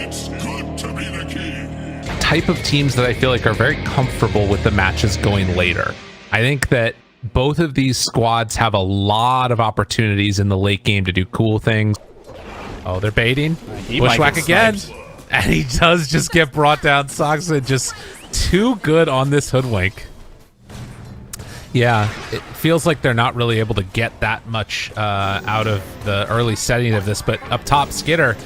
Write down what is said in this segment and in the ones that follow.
It's good to be the king. Type of teams that I feel like are very comfortable with the matches going later. I think that both of these squads have a lot of opportunities in the late game to do cool things. Oh, they're baiting. Bushwhack again. And he does just get brought down. Soxa just too good on this hoodwink. Yeah, it feels like they're not really able to get that much out of the early setting of this, but up top, Skitter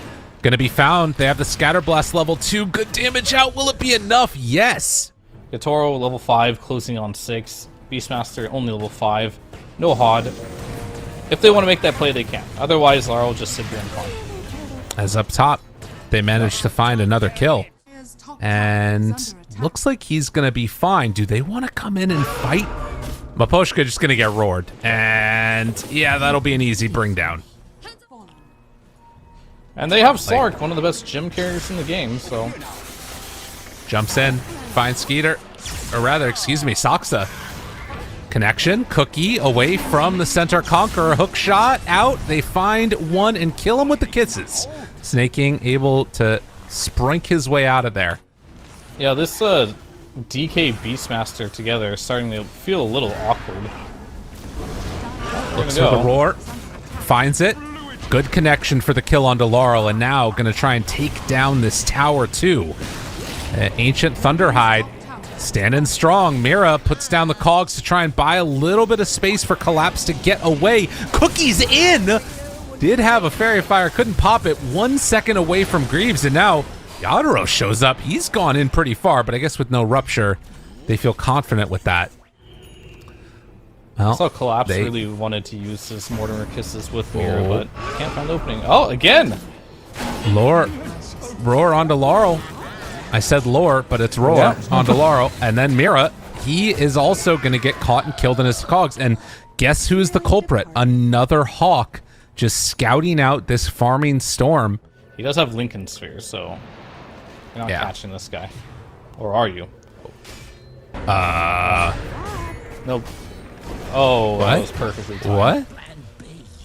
gonna be found. They have the Scatter Blast level 2. Good damage out. Will it be enough? Yes. Gatoro level 5, closing on 6. Beastmaster only level 5. No HOD. If they want to make that play, they can. Otherwise, Lara will just sit here and farm. As up top, they managed to find another kill. And looks like he's gonna be fine. Do they want to come in and fight? Maposhka just gonna get roared. And yeah, that'll be an easy bring down. And they have Slark, one of the best gym carriers in the game, so... Jumps in, finds Skeeter, or rather, excuse me, Soxa. Connection, Cookie away from the Centaur Conqueror, hook shot, out, they find one and kill him with the kisses. Snaking able to sprink his way out of there. Yeah, this DK Beastmaster together is starting to feel a little awkward. Looks for the roar, finds it. Good connection for the kill onto Laurel, and now gonna try and take down this tower too. Ancient Thunderhide standing strong. Mira puts down the cogs to try and buy a little bit of space for Collapse to get away. Cookie's in! Did have a Fairy Fire, couldn't pop it. 1 second away from Greaves, and now Yadoro shows up. He's gone in pretty far, but I guess with no Rupture, they feel confident with that. Well, I saw Collapse really wanted to use his Mortimer Kisses with Mira, but can't find the opening. Oh, again! Roar onto Laurel. I said lore, but it's roar onto Laurel. And then Mira, he is also going to get caught and killed in his cogs. And guess who's the culprit? Another Hawk just scouting out this farming storm. He does have Lincoln Sphere, so you're not catching this guy. Or are you? Nope. Oh, what? That was perfectly timed. What?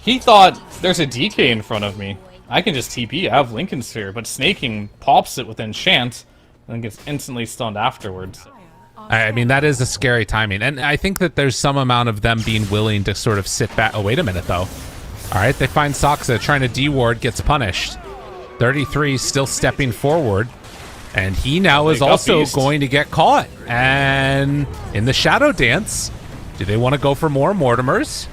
He thought there's a DK in front of me. I can just TP. I have Lincoln Sphere, but Snaking pops it with Enchant and then gets instantly stunned afterwards. I mean, that is a scary timing. And I think that there's some amount of them being willing to sort of sit back. Oh, wait a minute, though. All right, they find Soxa trying to D-ward, gets punished. 33 still stepping forward. And he now is also going to get caught. And in the Shadow Dance, do they want to go for more Mortimers?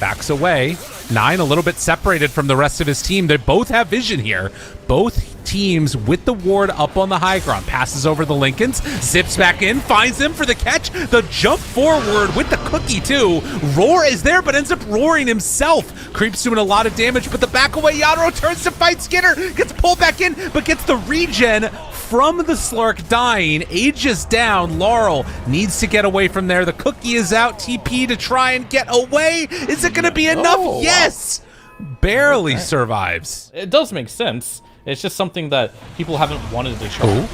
Backs away. 9 a little bit separated from the rest of his team. They both have vision here. Both teams with the ward up on the high ground. Passes over the Lincolns. Zips back in. Finds him for the catch. The jump forward with the cookie too. Roar is there but ends up roaring himself. Creeps doing a lot of damage, but the back away Yadoro turns to fight Skinner. Gets pulled back in but gets the regen from the Slark dying. Ages down. Laurel needs to get away from there. The cookie is out. TP to try and get away. Is it going to be enough? Oh, yes! Barely survives. It does make sense. It's just something that people haven't wanted to show.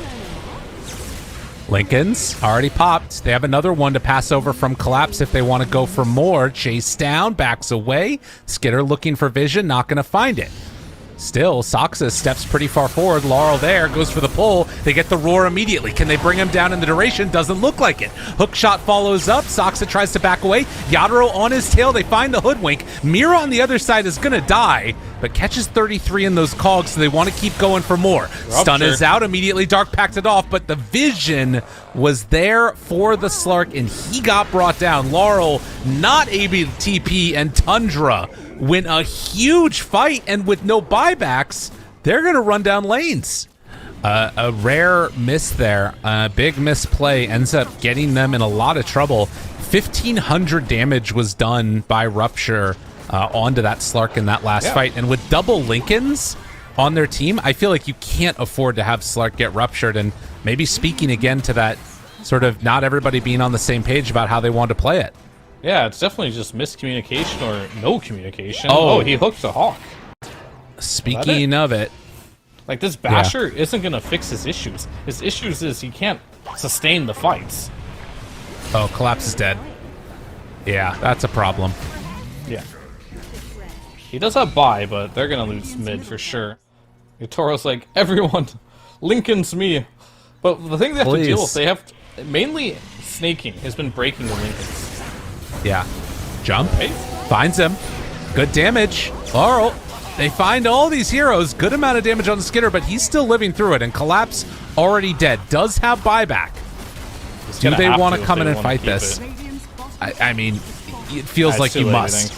Lincoln's already popped. They have another one to pass over from Collapse if they want to go for more. Chase down, backs away. Skitter looking for vision, not going to find it. Still, Soxa steps pretty far forward. Laurel there, goes for the pull. They get the roar immediately. Can they bring him down in the duration? Doesn't look like it. Hook shot follows up. Soxa tries to back away. Yadoro on his tail. They find the hoodwink. Mira on the other side is going to die, but catches 33 in those cogs, so they want to keep going for more. Stun is out immediately. Dark packed it off, but the vision was there for the Slark, and he got brought down. Laurel not able to TP, and Tundra win a huge fight, and with no buybacks, they're going to run down lanes. A rare miss there. A big misplay ends up getting them in a lot of trouble. 1,500 damage was done by Rupture onto that Slark in that last fight. And with double Lincolns on their team, I feel like you can't afford to have Slark get ruptured. And maybe speaking again to that sort of not everybody being on the same page about how they want to play it. Yeah, it's definitely just miscommunication or no communication. Oh, he hooked a Hawk. Speaking of it, like, this Basher isn't going to fix his issues. His issues is he can't sustain the fights. Oh, Collapse is dead. Yeah, that's a problem. Yeah. He does have buy, but they're going to lose mid for sure. Toro's like, everyone Lincoln's me. But the thing they have to deal with, Please. they have mainly snaking has been breaking the Lincolns. Yeah. Jump. Right? Finds him. Good damage. Laurel. They find all these heroes. Good amount of damage on the Skitter, but he's still living through it. And Collapse already dead. Does have buyback. Do they want to come in and fight this? I mean, it feels like you must.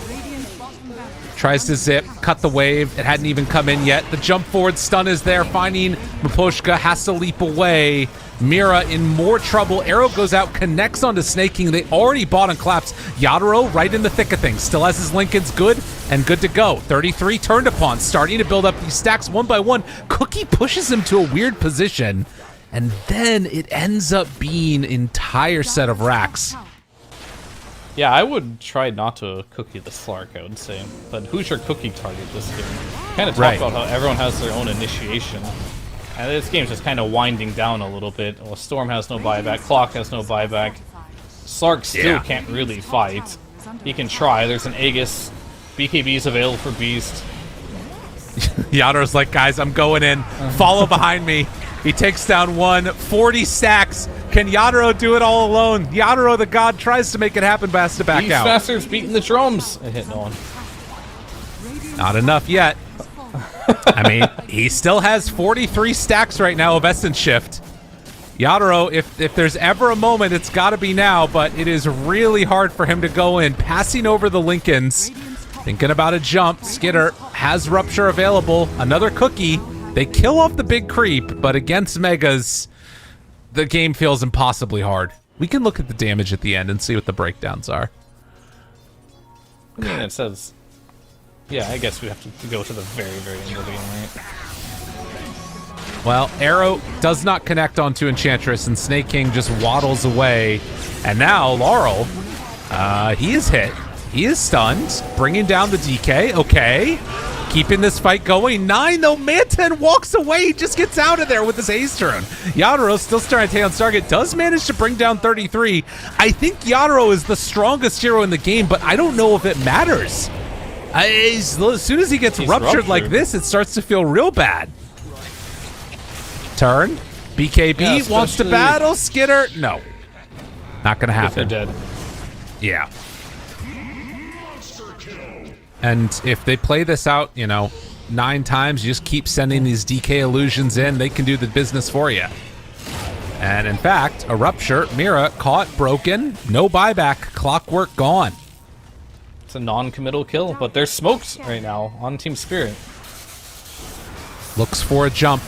Tries to zip, cut the wave. It hadn't even come in yet. The jump forward stun is there. Finding Miposhka, has to leap away. Mira in more trouble. Arrow goes out, connects onto Snaking. They already bought and collapse. Yadaro right in the thick of things. Still has his Lincolns good and good to go. 33 turned upon, starting to build up these stacks one by one. Cookie pushes him to a weird position, and then it ends up being an entire set of racks. Yeah, I would try not to cookie the Slark, I would say. But who's your cookie target this game? Kind of talk about how everyone has their own initiation. And this game's just kind of winding down a little bit. Well, Storm has no buyback, Clock has no buyback. Slark still can't really fight. He can try, there's an Aegis. BKB's available for Beast. Yadaro's like, guys, I'm going in. Follow behind me. He takes down one, 40 stacks. Can Yadaro do it all alone? Yadaro, the god, tries to make it happen, but has to back out. Beastmaster's beating the drums. It hit no one. Not enough yet. I mean, he still has 43 stacks right now of Essence Shift. Yadaro, if there's ever a moment, it's got to be now, but it is really hard for him to go in. Passing over the Lincolns. Thinking about a jump. Skitter has Rupture available. Another cookie. They kill off the big creep, but against Megas, the game feels impossibly hard. We can look at the damage at the end and see what the breakdowns are. I mean, it says... Yeah, I guess we have to go to the very, very end of the game, right? Well, Arrow does not connect onto Enchantress, and Snake King just waddles away. And now, Laurel, he is hit. He is stunned, bringing down the DK. Okay. Keeping this fight going. 9, though. Manton walks away. He just gets out of there with his Ace turn. Yadaro still starting to take on target. Does manage to bring down 33. I think Yadaro is the strongest hero in the game, but I don't know if it matters. As soon as he gets ruptured like this, it starts to feel real bad. Turn. BKB wants to battle. Skitter. No. Not going to happen. If they're dead. Yeah. And if they play this out, 9 times, you just keep sending these DK illusions in, they can do the business for you. And in fact, a Rupture, Mira, caught, broken, no buyback, Clockwork gone. It's a non-committal kill, but they're smoked right now on Team Spirit. Looks for a jump.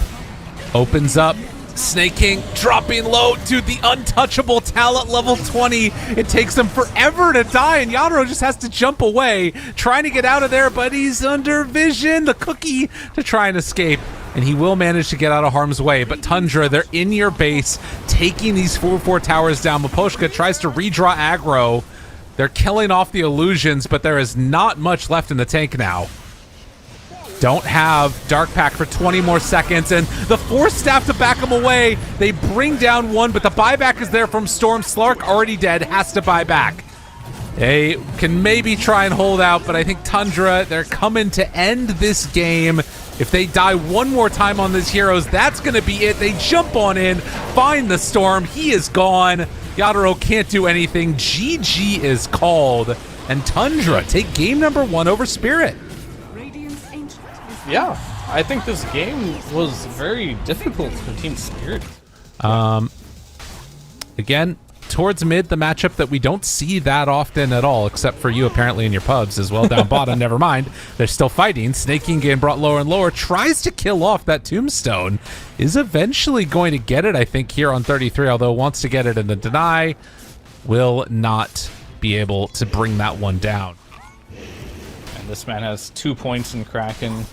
Opens up. Snake King dropping low to the untouchable talent level 20. It takes him forever to die, and Yadaro just has to jump away, trying to get out of there, but he's under vision. The cookie to try and escape, and he will manage to get out of harm's way. But Tundra, they're in your base, taking these 4-4 towers down. Miposhka tries to redraw aggro. They're killing off the illusions, but there is not much left in the tank now. Don't have Dark Pack for 20 more seconds, and the Force Staff to back him away. They bring down one, but the buyback is there from Storm. Slark already dead, has to buy back. They can maybe try and hold out, but I think Tundra, they're coming to end this game. If they die one more time on these heroes, that's going to be it. They jump on in, find the Storm. He is gone. Yadaro can't do anything. GG is called, and Tundra take game number 1 over Spirit. Yeah, I think this game was very difficult for Team Spirit. Again, towards mid, the matchup that we don't see that often at all, except for you apparently in your pubs as well. Down bottom, never mind. They're still fighting. Snake King getting brought lower and lower. Tries to kill off that tombstone. Is eventually going to get it, I think, here on 33, although wants to get it in the deny. Will not be able to bring that one down. And this man has 2 points in Kraken,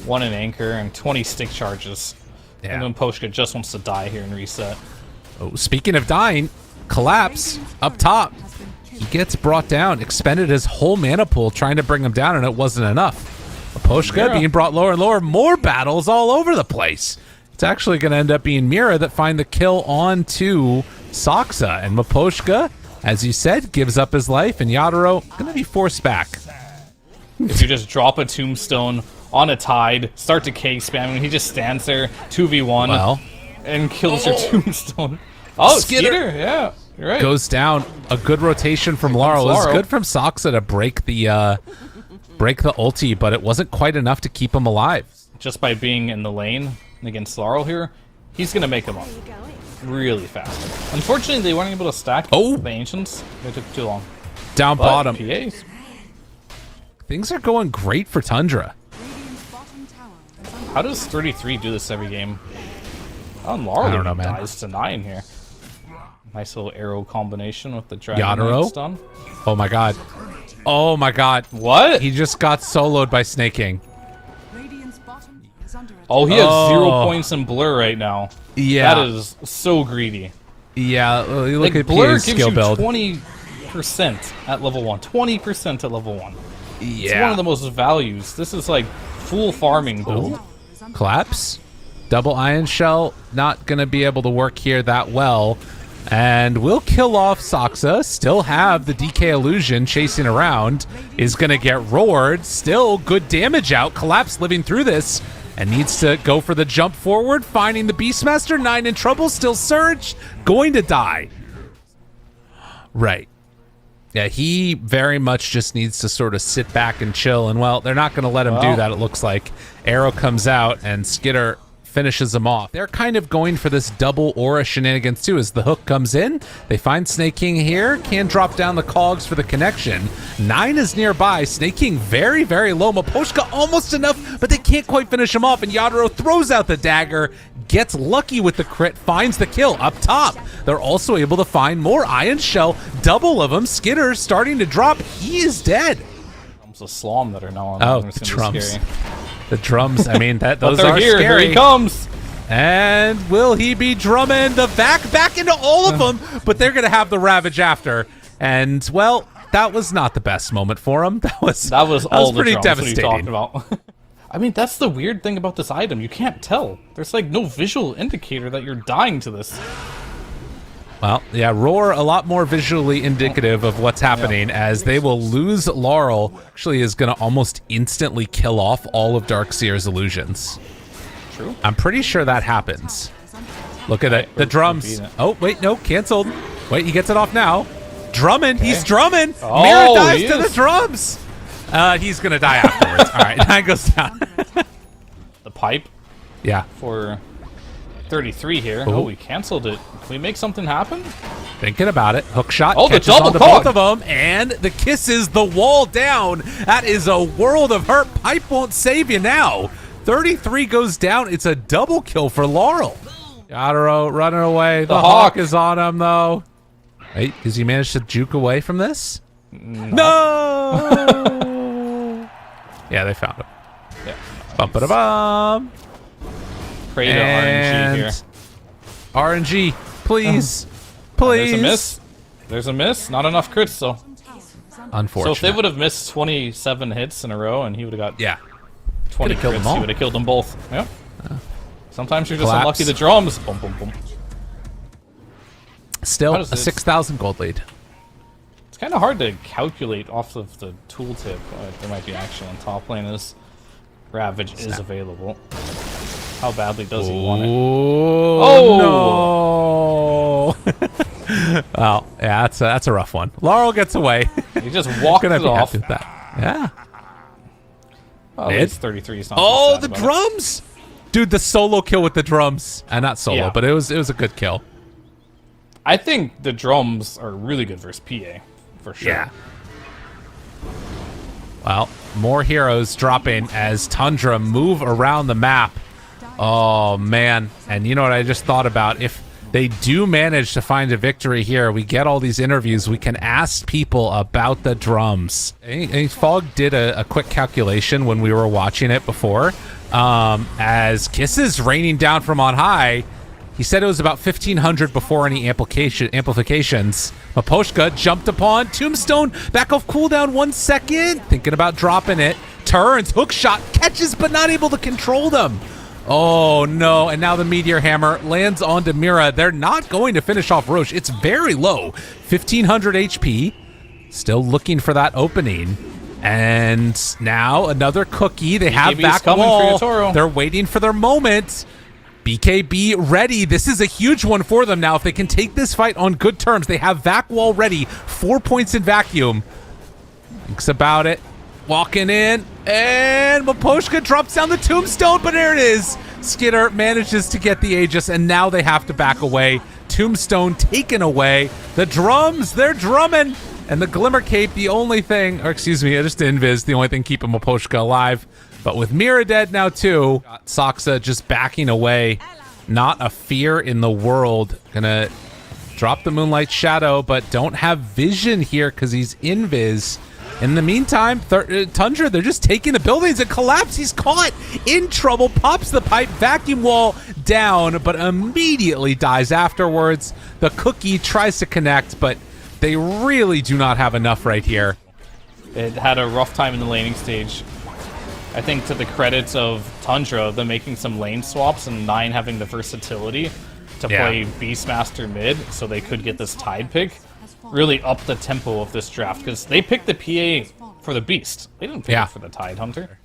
1 in Anchor, and 20 stick charges. Yeah. And then Poshka just wants to die here and reset. Oh, speaking of dying, Collapse up top. He gets brought down, expended his whole mana pool trying to bring him down, and it wasn't enough. Poshka being brought lower and lower. More battles all over the place. It's actually going to end up being Mira that find the kill onto Saksa. And Miposhka, as you said, gives up his life, and Yadaro going to be forced back. If you just drop a tombstone on a tide, start to K spamming. He just stands there, 2v1, Well, and kills your tombstone. Oh, Skitter, yeah, you're right. goes down. A good rotation from Laurel. It was good from Soxa to break the ulti, but it wasn't quite enough to keep him alive. Just by being in the lane against Laurel here, he's gonna make him up really fast. Unfortunately, they weren't able to stack the Ancients. They took too long. Down But bottom. PAs. Things are going great for Tundra. How does 33 do this every game? Oh, Laurel I don't know, man. dies to 9 here. Nice little arrow combination with the Dragon Yadaro? Knight stun. Oh my god. Oh my god. What? He just got soloed by Snaking. Oh, he has 0 points in Blur right now. Yeah. That is so greedy. Yeah, you look Like, at Blur PA's gives skill you build. 20% at level 1. 20% at level 1. It's Yeah. one of the most values. This is like full farming build. Collapse. Double Iron Shell. Not going to be able to work here that well. And we'll kill off Soxa. Still have the DK Illusion chasing around. Is going to get roared. Still good damage out. Collapse living through this. And needs to go for the jump forward. Finding the Beastmaster. 9 in trouble. Still Surge. Going to die. Right. Yeah, he very much just needs to sort of sit back and chill. And, well, they're not going to let him do that, it looks like. Arrow comes out, and Skitter finishes him off. They're kind of going for this double aura shenanigans, too, as the hook comes in. They find Snake King here. Can drop down the cogs for the connection. 9 is nearby. Snake King very, very low. Maposhka almost enough, but they can't quite finish him off. And Yadaro throws out the dagger. Gets lucky with the crit, finds the kill up top. They're also able to find more Iron Shell, double of them. Skitter starting to drop. He is dead. It's a Slom that are now on. Oh, It's the gonna be drums. scary. The drums, I mean, those But they're are here. scary. Here he comes. And will he be drumming the back into all of them? But they're going to have the Ravage after. And, well, that was not the best moment for him. That was all the pretty drums. devastating. What are you talking about? I mean, that's the weird thing about this item. You can't tell. There's like no visual indicator that you're dying to this. Well, yeah, Roar a lot more visually indicative of what's happening as they will lose Laurel. Actually is going to almost instantly kill off all of Darkseer's illusions. True. I'm pretty sure that happens. Look at it. The drums. Oh, wait, no, canceled. Wait, he gets it off now. Drumming. He's drumming. Oh, Mirror dives he to the is. drums. He's going to die afterwards. All right, 9 goes down. The pipe Yeah. for 33 here. Ooh. Oh, we canceled it. Can we make something happen? Thinking about it. Hook shot. Oh, the catches double onto cog. both of them. And the kisses the wall down. That is a world of hurt. Pipe won't save you now. 33 goes down. It's a double kill for Laurel. Yadaro running away. The Hawk is on him, though. Wait, does he manage to juke away from this? No! Yeah, they found him. Yeah. Bum-ba-da-bum. Pray to RNG here. RNG, please. There's Please. a miss. There's a miss. Not enough crits, though. Unfortunate. So if they would have missed 27 hits in a row and he would have got 20 Could've killed them crits, all. he would have killed them both. Yep. Sometimes you're just Collapse. unlucky. The drums. Boom, boom, boom. Still How a does this- 6,000 gold lead. It's kind of hard to calculate off of the tooltip. There might be action on top lane as Ravage is available. How badly does he want it? Oh, no. Well, yeah, that's a rough one. Laurel gets away. He just walked Gonna it be off. happy with that. Yeah. Well, at least 33 is not Oh, too sad the about it. drums. Dude, the solo kill with the drums. Not solo, Yeah. but it was a good kill. I think the drums are really good versus PA, for sure. Yeah. Well, more heroes dropping as Tundra move around the map. Oh, man. And you know what I just thought about? If they do manage to find a victory here, we get all these interviews, we can ask people about the drums. I think Fog did a quick calculation when we were watching it before. As Kisses raining down from on high, he said it was about 1,500 before any amplifications. Maposhka jumped upon. Tombstone back off cooldown 1 second. Thinking about dropping it. Turns, hook shot, catches but not able to control them. Oh no, and now the Meteor Hammer lands onto Mira. They're not going to finish off Roche. It's very low. 1,500 HP. Still looking for that opening. And now another cookie. They have BKB's back coming wall. for Yatoro. They're waiting for their moment. BKB ready. This is a huge one for them now. If they can take this fight on good terms, they have vac wall ready. 4 points in vacuum. Thinks about it. Walking in. And Miposhka drops down the tombstone, but there it is. Skitter manages to get the Aegis, and now they have to back away. Tombstone taken away. The drums, they're drumming. And the Glimmer Cape, the only thing, or excuse me, just Invis, the only thing keeping Miposhka alive. But with Mira dead now too, Saksa just backing away. Not a fear in the world. Gonna drop the Moonlight Shadow, but don't have vision here because he's Invis. In the meantime, Tundra, they're just taking the buildings and collapse. He's caught in trouble, pops the pipe, vacuum wall down, but immediately dies afterwards. The cookie tries to connect, but they really do not have enough right here. It had a rough time in the laning stage. I think to the credits of Tundra, them making some lane swaps and 9 having the versatility to play Beastmaster mid so they could get this Tide pick. Really up the tempo of this draft because they picked the PA for the Beast. They didn't pick it for the Tide Hunter.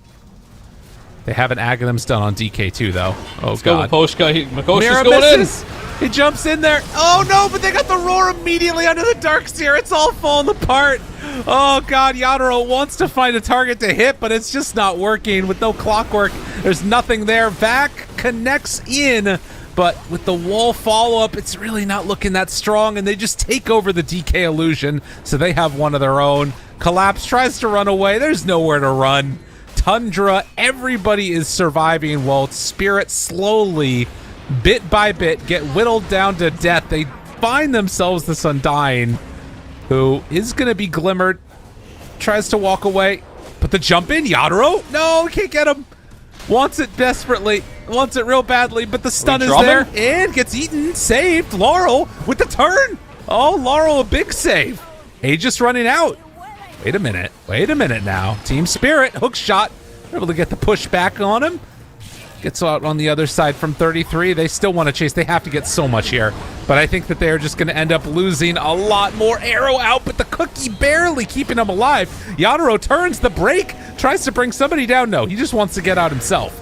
They have an Aghanim stun on DK too, though. Oh, Let's God. go with Miposhka. Mira going misses. He jumps in there. Oh, no, but they got the roar immediately under the Darkseer. It's all falling apart. Oh, God. Yadro wants to find a target to hit, but it's just not working. With no clockwork, there's nothing there. Vac connects in. But with the wall follow-up, it's really not looking that strong, and they just take over the DK illusion, so they have one of their own. Collapse tries to run away. There's nowhere to run. Tundra, everybody is surviving while Spirit slowly, bit by bit, get whittled down to death. They find themselves this Undying, who is going to be glimmered. Tries to walk away, but the jump in, Yadro? No, can't get him. Wants it desperately. Wants it real badly, but the stun is there. And gets eaten. Saved. Laurel with the turn. Oh, Laurel, a big save. Aegis running out. Wait a minute. Wait a minute now. Team Spirit. Hook shot. Able to get the push back on him. Gets out on the other side from 33. They still want to chase. They have to get so much here. But I think that they're just going to end up losing a lot more. Arrow out, but the cookie barely keeping him alive. Yadro turns the break. Tries to bring somebody down. No, he just wants to get out himself.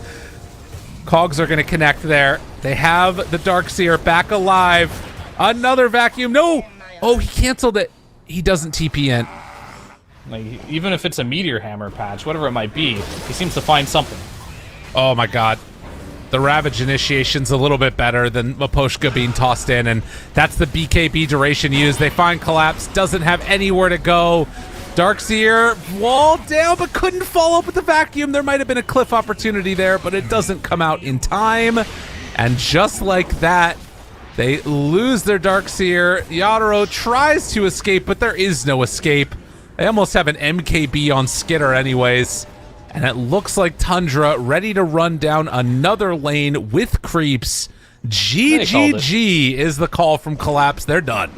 Cogs are going to connect there. They have the Darkseer back alive. Another vacuum. No. Oh, he canceled it. He doesn't TP in. Like, even if it's a Meteor Hammer patch, whatever it might be, he seems to find something. Oh, my God. The Ravage initiation's a little bit better than Miposhka being tossed in, and that's the BKB duration used. They find Collapse. Doesn't have anywhere to go. Darkseer walled down, but couldn't follow up with the vacuum. There might have been a cliff opportunity there, but it doesn't come out in time. And just like that, they lose their Darkseer. Yadro tries to escape, but there is no escape. They almost have an MKB on Skitter anyways. And it looks like Tundra ready to run down another lane with creeps. GGG is the call from Collapse. They're done.